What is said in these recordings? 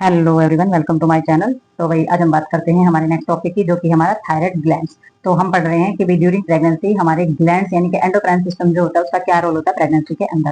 Hello everyone, welcome to my channel. तो भाई आज हम बात करते हैं हमारे नेक्स्ट टॉपिक की, जो कि हमारा थायराइड ग्लैंड्स। तो हम पढ़ रहे हैं कि भाई ड्यूरिंग प्रेगनेंसी हमारे ग्लैंड्स यानी कि एंडोक्राइन सिस्टम जो होता है उसका क्या रोल होता है प्रेगनेंसी के अंदर।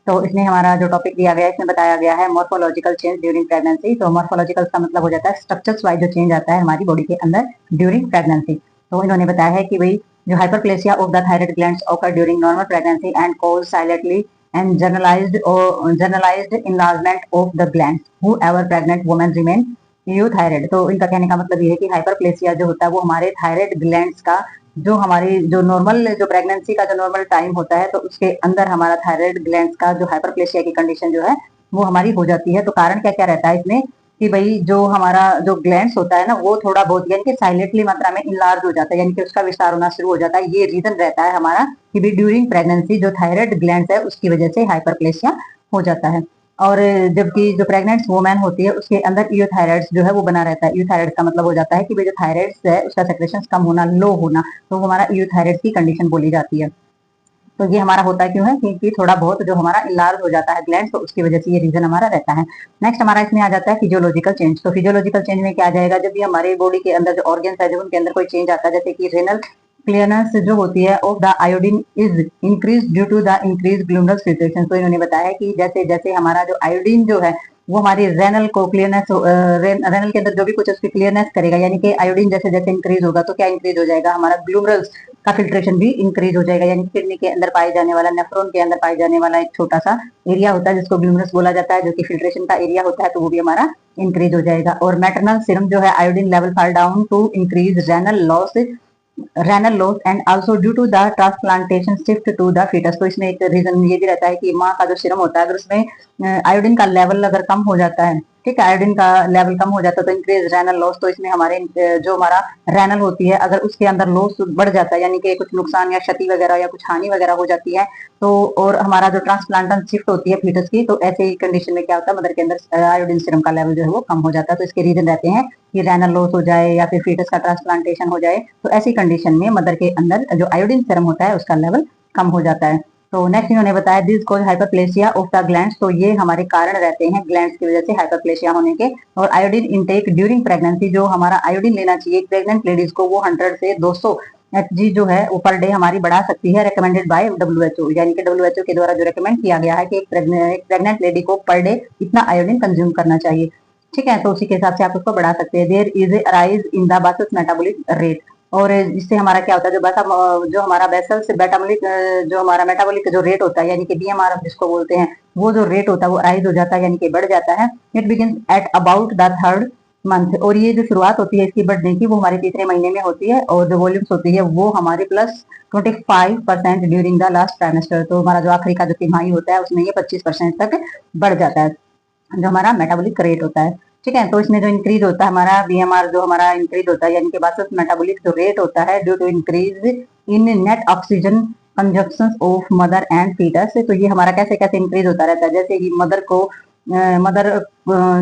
तो इसमें हमारा जो टॉपिक दिया गया है इसमें बताया गया है मॉर्फोलॉजिकल चेंज ड्यूरिंग प्रेगनेंसी। तो मॉर्फोलॉजिकल का मतलब हो जाता है स्ट्रक्चर्स वाइज जो चेंज आता है हमारी बॉडी के अंदर ड्यूरिंग प्रेगनेंसी। तो इन्होंने बताया है कि भाई जो hyperplasia of the thyroid glands occur during normal pregnancy and cause silently and generalized enlargement of the glands whoever pregnant women remain यूथायराइड। तो इनका कहने का मतलब ये है कि हाइपरप्लेसिया जो होता है वो हमारे थायराइड ग्लैंड्स का जो हमारी जो नॉर्मल जो प्रेगनेंसी का जो नॉर्मल टाइम होता है तो उसके अंदर हमारा थायराइड ग्लैंड्स का जो हाइपरप्लेसिया की कंडीशन जो है वो हमारी हो जाती है। तो कारण क्या क्या रहता है इसमें कि भाई जो हमारा जो ग्लैंड्स होता है ना वो थोड़ा बहुत यानी कि साइलेंटली मात्रा में इनलार्ज हो जाता है, यानी कि उसका विस्तार होना शुरू हो जाता है। ये रीजन रहता है हमारा कि भाई ड्यूरिंग प्रेगनेंसी जो थायराइड ग्लैंड्स है उसकी वजह से हाइपरप्लेसिया हो जाता है। और जबकि जो प्रेग्नेंट वुमेन होती है उसके अंदर यूथायराइड्स जो है वो बना रहता है। यूथायराइड का मतलब हो जाता है कि भाई जो थायराइड्स है उसका सेक्रेशन कम होना, लो होना, तो हमारा यूथायराइड की कंडीशन बोली जाती है। तो ये हमारा होता क्यों है क्योंकि थोड़ा बहुत जो हमारा इनलार्ज हो जाता है ग्लैंड, तो उसकी वजह से ये रीजन हमारा रहता है। नेक्स्ट हमारा इसमें आ जाता है फिजियोलॉजिकल चेंज। तो फिजियोलॉजिकल चेंज में क्या आ जाएगा, जब भी हमारे बॉडी के अंदर जो ऑर्गन्स है जो उनके अंदर कोई चेंज आता है, जैसे कि रेनल क्लियरेंस जो होती है of the iodine is increase due to the increase glomerular filtration. तो इन्होंने बताया कि जैसे जैसे हमारा जो आयोडीन जो है वो हमारी रेनल को क्लियरनेस रेनल के अंदर जो भी कुछ उसकी क्लियरनेस करेगा, यानी कि आयोडीन जैसे जैसे इंक्रीज होगा तो क्या इंक्रीज हो जाएगा, हमारा ग्लूमरल्स का फिल्ट्रेशन भी इंक्रीज हो जाएगा। यानी किडनी के अंदर पाए जाने वाला, नेफ्रॉन के अंदर पाए जाने वाला एक छोटा सा एरिया होता है जिसको ग्लूमरस बोला जाता है, जो कि फिल्ट्रेशन का एरिया होता है, तो वो भी हमारा इंक्रीज हो जाएगा। और मैटरनल सीरम जो है iodine level fall down to increase renal loss and also due to the transplantation shift to the foetus. तो इसमें एक रीजन ये भी रहता है कि माँ का जो सीरम होता है अगर उसमें आयोडीन का लेवल अगर कम हो जाता है, ठीक है, आयोडीन का लेवल कम हो जाता है तो इंक्रीज रेनल लॉस। तो इसमें हमारे जो हमारा रेनल होती है अगर उसके अंदर लॉस बढ़ जाता है, यानी कि कुछ नुकसान या क्षति वगैरह या कुछ हानि वगैरह हो जाती है, तो और हमारा जो ट्रांसप्लांटन शिफ्ट होती है फीटस की, तो ऐसे ही कंडीशन में क्या होता है मदर के अंदर आयोडीन सीरम का लेवल जो है वो कम हो जाता है। तो इसके रीजन रहते हैं कि रेनल लॉस हो जाए या फिर फीटस का ट्रांसप्लांटेशन हो जाए, तो ऐसी कंडीशन में मदर के अंदर जो आयोडीन सीरम होता है उसका लेवल कम हो जाता है। तो नेक्स्ट इन्होंने बताया this cause hyperplasia of the glands. तो ये हमारे कारण रहते हैं ग्लैंड्स की वजह से हाइपरप्लेसिया होने के। और आयोडीन इनटेक ड्यूरिंग प्रेगनेंसी, जो हमारा आयोडीन लेना चाहिए प्रेग्नेंट लेडीज को वो 100 से 200 एचजी जो है वो पर डे हमारी बढ़ा सकती है, रिकमेंडेड बाय डब्ल्यूएचओ। यानी कि डब्ल्यूएचओ के द्वारा जो रिकमेंड किया गया है कि एक प्रेग्नेंट लेडी को पर डे इतना आयोडीन कंज्यूम करना चाहिए, ठीक है। तो उसी के हिसाब से आप उसको बढ़ा सकते हैं। There is a rise in the basal metabolic rate. और इससे हमारा क्या होता है जो हमारा बेसल से मेटाबॉलिक जो हमारा मेटाबॉलिक जो रेट होता है यानी कि बीएमआर जिसको बोलते हैं, वो जो रेट होता है वो राइज हो जाता है यानी कि बढ़ जाता है। It begin at about the third month. और ये जो शुरुआत होती है इसकी बढ़ने की वो हमारे तीसरे महीने में होती है, और जो वॉल्यूम्स होती है वो हमारी +25% ड्यूरिंग द लास्ट ट्राइमेस्टर। तो हमारा जो आखिरी का जो तिमाही होता है उसमें ये 25% तक बढ़ जाता है जो हमारा मेटाबॉलिक रेट होता है, ठीक है। तो इसमें जो इंक्रीज होता है हमारा बीएमआर जो हमारा इंक्रीज होता है यानी कि बासस मेटाबॉलिक जो रेट होता है due to increase in net oxygen consumption of mother and foetus. तो ये हमारा कैसे कैसे इंक्रीज होता रहता है, जैसे ही मदर को मदर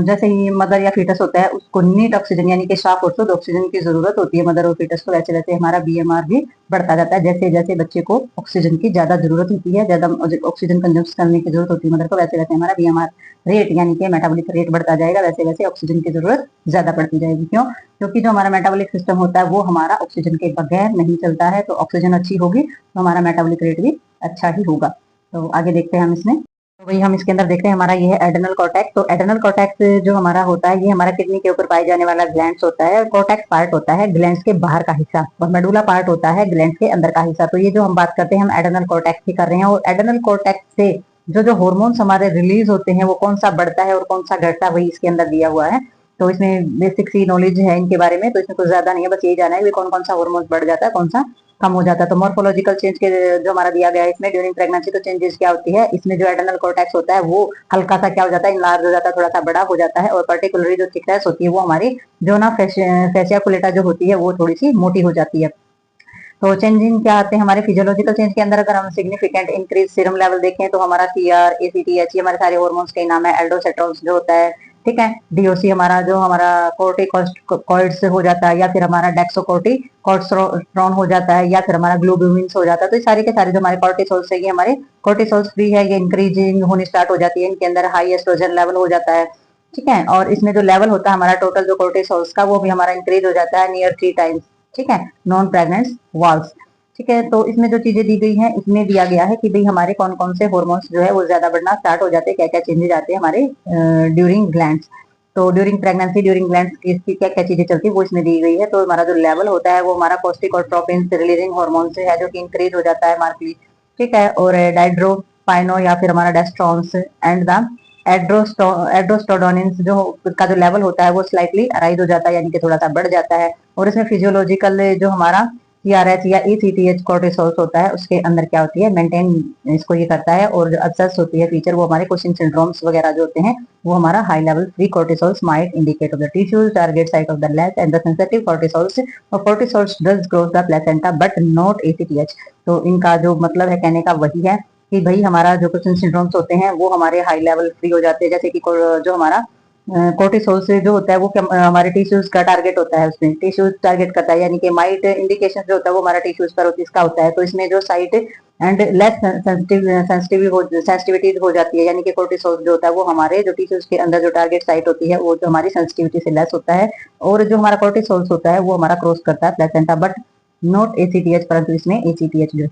जैसे ही मदर या फीटस होता है उसको नीट ऑक्सीजन यानी कि साफ और शुद्ध ऑक्सीजन की जरूरत होती है मदर और फीटस को, वैसे वैसे हमारा बीएमआर भी बढ़ता जाता है। जैसे जैसे बच्चे को ऑक्सीजन की ज्यादा जरूरत होती है, ज्यादा ऑक्सीजन कंज्यूम करने की जरूरत होती है मदर को, वैसे वैसे हमारा बीएमआर रेट यानी कि मेटाबॉलिक रेट बढ़ता जाएगा, वैसे वैसे ऑक्सीजन की जरूरत ज्यादा पड़ती जाएगी। क्यों? क्योंकि जो हमारा मेटाबॉलिक सिस्टम होता है वो हमारा ऑक्सीजन के बगैर नहीं चलता है। तो ऑक्सीजन अच्छी होगी तो हमारा मेटाबॉलिक रेट भी अच्छा ही होगा। तो आगे देखते हैं हम इसमें। तो वही हम इसके अंदर देखते हैं हमारा ये है एड्रेनल कॉर्टेक्स। तो एड्रेनल कॉर्टेक्स जो हमारा होता है ये हमारा किडनी के ऊपर पाए जाने वाला ग्लैंड्स होता है। कॉर्टेक्स पार्ट होता है ग्लैंड्स के बाहर का हिस्सा, और मेडुला पार्ट होता है ग्लैंड्स के अंदर का हिस्सा। तो ये जो हम बात करते हैं हम एड्रेनल कॉर्टेक्स की कर रहे हैं। और एड्रेनल कॉर्टेक्स से जो हॉर्मोन्स हमारे रिलीज होते हैं वो कौन सा बढ़ता है और कौन सा घटता है वही इसके अंदर दिया हुआ है। तो इसमें बेसिक सी नॉलेज है इनके बारे में, तो इसमें कुछ ज्यादा नहीं है, बस यही जाना है कौन कौन सा हॉर्मोन बढ़ जाता है कौन सा कम हो जाता है। तो मॉर्फोलॉजिकल चेंज के जो हमारा दिया गया है इसमें ड्यूरिंग प्रेगनेंसी तो चेंजेस क्या होती है, इसमें जो एड्रेनल कॉर्टेक्स होता है वो हल्का सा क्या हो जाता है, इनलार्ज हो जाता है, थोड़ा सा बड़ा हो जाता है। और पर्टिकुलरली जो थिकनेस होती है वो हमारी जो ना फेसिया जो होती है वो थोड़ी सी मोटी हो जाती है। तो चेंजिंग क्या आते हैं हमारे फिजियोलॉजिकल चेंज के अंदर, अगर हम सिग्निफिकेंट इंक्रीज सीरम लेवल देखें तो हमारा सीआर एसीटीएच हमारे सारे हार्मोन्स के नाम है। एल्डोस्टेरोन जो होता है, ठीक है, डीओसी हमारा जो हमारा कोर्टिकोस्टेरॉइड से हो जाता है, या फिर हमारा डेक्सोकोर्टिसोन हो जाता है, या फिर हमारा ग्लोबुमिन हो जाता है। तो ये सारे के सारे जो हमारे कॉर्टिसोल्स है ये हमारे कॉर्टिसोल्स फ्री है, ये इंक्रीजिंग होनी स्टार्ट हो जाती है, इनके अंदर हाई एस्ट्रोजन लेवल हो जाता है, ठीक है। और इसमें जो लेवल होता है हमारा टोटल जो कोर्टिसोल्स का, वो भी हमारा इंक्रीज हो जाता है नियर 3 टाइम्स। ठीक है, नॉन प्रेग्नेंट वाल्स। ठीक है, तो इसमें जो चीजें दी गई हैं, इसमें दिया गया है कि भाई हमारे कौन कौन से हार्मोन्स जो है वो ज्यादा बढ़ना स्टार्ट हो जाते हैं, क्या क्या चेंजेस आते हैं हमारे ड्यूरिंग ग्लैंड्स। तो ड्यूरिंग प्रेगनेंसी, ड्यूरिंग ग्लैंड्स की क्या क्या चीजें चलती है वो इसमें दी गई है। तो हमारा जो लेवल होता है वो हमारा कोस्टिकोट्रोपिन रिलीजिंग हार्मोन से है, जो कि इंक्रीज हो जाता है मार्कली। ठीक है, और डाइड्रोपाइनो या फिर हमारा डेस्ट्रॉन्स एंड द एड्रोस्टोडोनिन्स जो का जो लेवल होता है वो स्लाइटली राइज हो जाता है, यानी कि थोड़ा सा बढ़ जाता है। और इसमें फिजियोलॉजिकल जो हमारा सीआरएच या ईसीटीएच कोर्टिसोल्स होता है, उसके अंदर क्या होती है, मेंटेन इसको ये करता है। और जो अब्सेस होती है फीचर, वो हमारे कुशिंग सिंड्रोम्स वगैरह जो होते हैं, वो हमारा high level free cortisols might indicate of the tissues target site of the less and the sensitive cortisols, और cortisols does cross the placenta but not ACTH. तो इनका जो मतलब है कहने का वही है कि भाई हमारा जो कुशिंग सिंड्रोम्स होते हैं वो हमारे हाई लेवल फ्री हो जाते हैं। जैसे कि जो हमारा कोर्टिसोल से जो होता है वो हमारे टिश्यूज का टारगेट होता है, उसमें टिश्यूज टारगेट करता है, यानी कि माइट इंडिकेशन जो होता है वो हमारा टिश्यूज पर इसका होता है। तो इसमें जो साइट एंड लेस सेंसिटिविटी हो जाती है, यानी कि कोर्टिसोल जो होता है वो हमारे जो टिश्यूज के अंदर जो टारगेट साइट होती है वो जो हमारी सेंसिटिविटी से लेस होता है। और जो हमारा कोर्टिसोल होता है वो हमारा क्रॉस करता है प्लेसेंटा बट नॉट एसीटीएच, परंतु इसमें एसीटीएच जो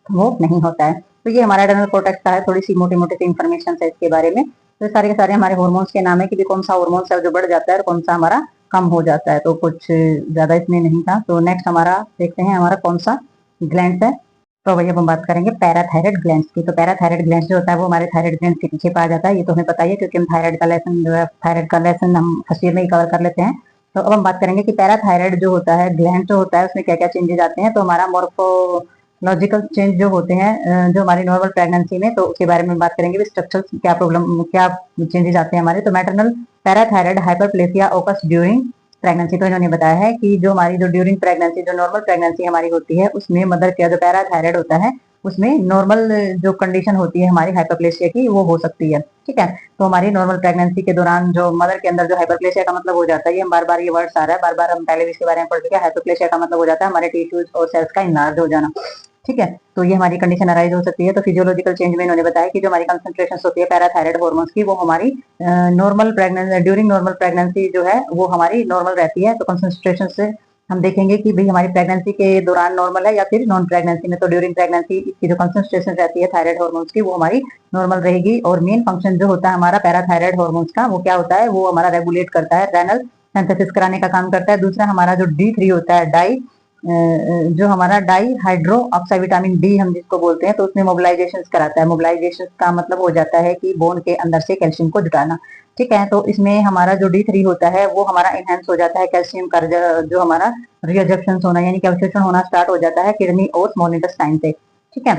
वो नहीं होता है। तो ये हमारा एडर्नल कोर्टेक्स का है, थोड़ी सी मोटी मोटी सी इन्फॉर्मेशन है इसके बारे में। तो सारे के सारे हमारे हार्मोन्स के नाम है कि भी कौन सा हार्मोन है जो बढ़ जाता है और कौन सा हमारा कम हो जाता है। तो कुछ ज्यादा इसमें नहीं था। तो नेक्स्ट हमारा देखते हैं हमारा कौन सा ग्लैंड है। तो वही अब हम बात करेंगे पैराथायराइड ग्लैंड की। तो पैराथायराइड ग्लैंड जो होता है वो हमारे थायराइड ग्लैंड के पीछे पाया जाता है। ये तो हमें पता ही है, क्योंकि हम थायराइड का लेसन जो है, थायराइड का लेसन हम फर्स्ट ईयर में ही कवर कर लेते हैं। तो अब हम बात करेंगे कि पैराथायराइड जो होता है ग्लैंड जो होता है उसमें क्या क्या चेंजेस आते हैं। तो हमारा मॉर्फोलॉजिकल चेंज जो होते हैं जो हमारी नॉर्मल प्रेगनेंसी में, तो उसके बारे में बात करेंगे। स्ट्रक्चर क्या प्रॉब्लम, क्या चेंजेस आते हैं हमारे। तो मैटरनल पैराथायराइड हाइपरप्लेसिया ओकस ड्यूरिंग प्रेगनेंसी। तो इन्होंने बताया है कि जो हमारी जो ड्यूरिंग प्रेगनेंसी जो नॉर्मल प्रेगनेंसी हमारी होती है उसमें मदर का जो पैराथायराइड होता है उसमें नॉर्मल जो कंडीशन होती है हमारी हाइपरप्लेसिया की वो हो सकती है। ठीक है, तो हमारी नॉर्मल प्रेगनेंसी के दौरान जो मदर के अंदर जो हाइपरप्लेसिया का मतलब हो जाता है, ये हम बार बार ये वर्ड्स आ रहा है, बार बार हम पहले भी इसके बारे में पढ़ चुके हैं। हाइपरप्लेसिया का मतलब हो जाता है हमारे टिश्यूज और सेल्स का इनलार्ज हो जाना। ठीक है, तो ये हमारी कंडीशन अराइज हो सकती है। तो फिजियोलॉजिकल चेंज में इन्होंने बताया कि जो हमारी कंसंट्रेशन होती है पैराथायराइड हार्मोन्स की, वो हमारी normal pregnancy during normal pregnancy जो है वो हमारी नॉर्मल रहती है। तो कंसंट्रेशन से हम देखेंगे कि भाई हमारी प्रेगनेंसी के दौरान नॉर्मल है या फिर नॉन प्रेगनेंसी में। तो ड्यूरिंग प्रेगनेंसी इसकी जो कंसंट्रेशन रहती है थायराइड हार्मोन्स की वो हमारी नॉर्मल रहेगी। और मेन फंक्शन जो होता है हमारा पैराथायराइड हार्मोन्स का, वो क्या होता है, वो हमारा रेगुलेट करता है, रेनल सिंथेसिस कराने का काम करता है। दूसरा हमारा जो D3 होता है, जो हमारा di hydro oxide vitamin D हम जिसको बोलते हैं, तो उसमें मोबिलाइजेशन कराता है। मोबिलाइजेशन का मतलब हो जाता है कि बोन के अंदर से कैल्शियम को जुटाना। ठीक है, तो इसमें हमारा जो D3 होता है वो हमारा एनहेंस हो जाता है कैल्शियम का, जो हमारा रिएजेक्शन होना यानी कि अवशोषण होना स्टार्ट हो जाता है किडनी और स्मॉल इंटेस्टाइन से। ठीक है,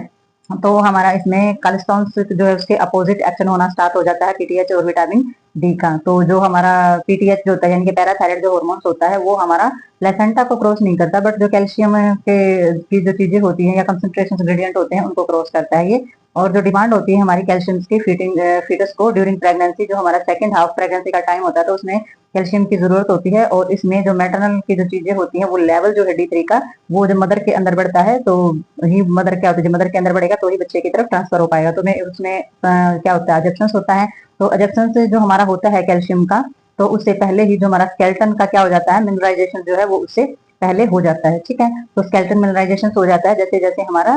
तो हमारा इसमें कोलेस्ट्रॉल जो है उसके अपोजिट एक्शन होना स्टार्ट हो जाता है पीटीएच और विटामिन डी का। तो जो हमारा पीटीएच जो होता है यानी कि पैराथायराइड जो हार्मोन्स होता है वो हमारा प्लेसेंटा को क्रॉस नहीं करता, बट जो कैल्शियम के की जो चीजें होती हैं या कंसंट्रेशन ग्रेडियंट होते हैं उनको क्रॉस करता है ये। और जो डिमांड होती है हमारी कैल्शियम की फीटस को ड्यूरिंग प्रेगनेंसी, जो हमारा सेकंड हाफ प्रेगनेंसी का टाइम होता है, तो उसमें कैल्शियम की जरूरत होती है। और इसमें जो मैटरनल की जो चीजें होती हैं वो लेवल जो है D3 का, वो जब मदर के अंदर बढ़ता है तो ही मदर क्या होता है, जब मदर के अंदर बढ़ेगा तो ही बच्चे की तरफ ट्रांसफर हो पाएगा। तो मैं उसमें क्या होता है, अजेप्शन होता है। तो अजेप्शन से जो हमारा होता है कैल्शियम का, तो उससे पहले ही जो हमारा स्केल्टन का क्या हो जाता है, मिनरलाइजेशन जो है वो उससे पहले हो जाता है। ठीक है, तो स्केल्टन मिनरलाइजेशन हो जाता है जैसे जैसे हमारा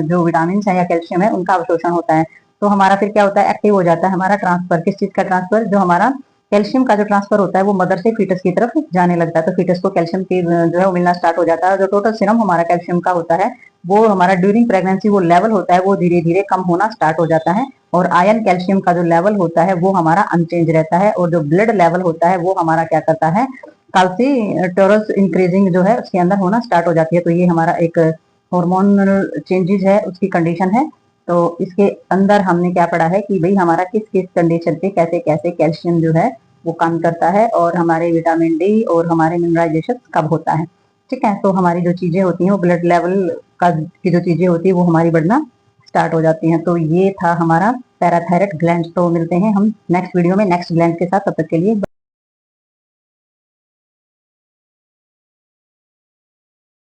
जो विटामिन है या कैल्शियम है उनका अवशोषण होता है। तो हमारा फिर क्या होता है, एक्टिव हो जाता है हमारा ट्रांसफर। किस चीज का ट्रांसफर, जो हमारा कैल्शियम का जो ट्रांसफर होता है वो मदर से फीटस की तरफ जाने लगता है। तो फीटस को कैल्शियम की जो है वो मिलना स्टार्ट हो जाता है। जो टोटल सीरम हमारा कैल्शियम का होता है वो हमारा ड्यूरिंग प्रेगनेंसी वो लेवल होता है वो धीरे धीरे कम होना स्टार्ट हो जाता है। और आयरन कैल्शियम का जो लेवल होता है वो हमारा अनचेंज रहता है। और जो ब्लड लेवल होता है वो हमारा क्या करता है, कैल्सीटोरस इंक्रीजिंग जो है उसके अंदर होना स्टार्ट हो जाती है। तो ये हमारा एक हार्मोनल चेंजेस है उसकी कंडीशन है। तो इसके अंदर हमने क्या पढ़ा है कि भाई हमारा किस किस कंडीशन पे कैसे कैसे कैल्शियम जो है वो काम करता है, और हमारे विटामिन डी और हमारे मिनरलाइजेशन कब होता है। ठीक है, तो हमारी जो चीजें होती हैं वो ब्लड लेवल का की जो चीजें होती है वो हमारी बढ़ना स्टार्ट हो जाती हैं। तो ये था हमारा पैराथायराइड ग्लैंड। तो मिलते हैं हम नेक्स्ट वीडियो में नेक्स्ट ग्लैंड के साथ, तब तक के लिए।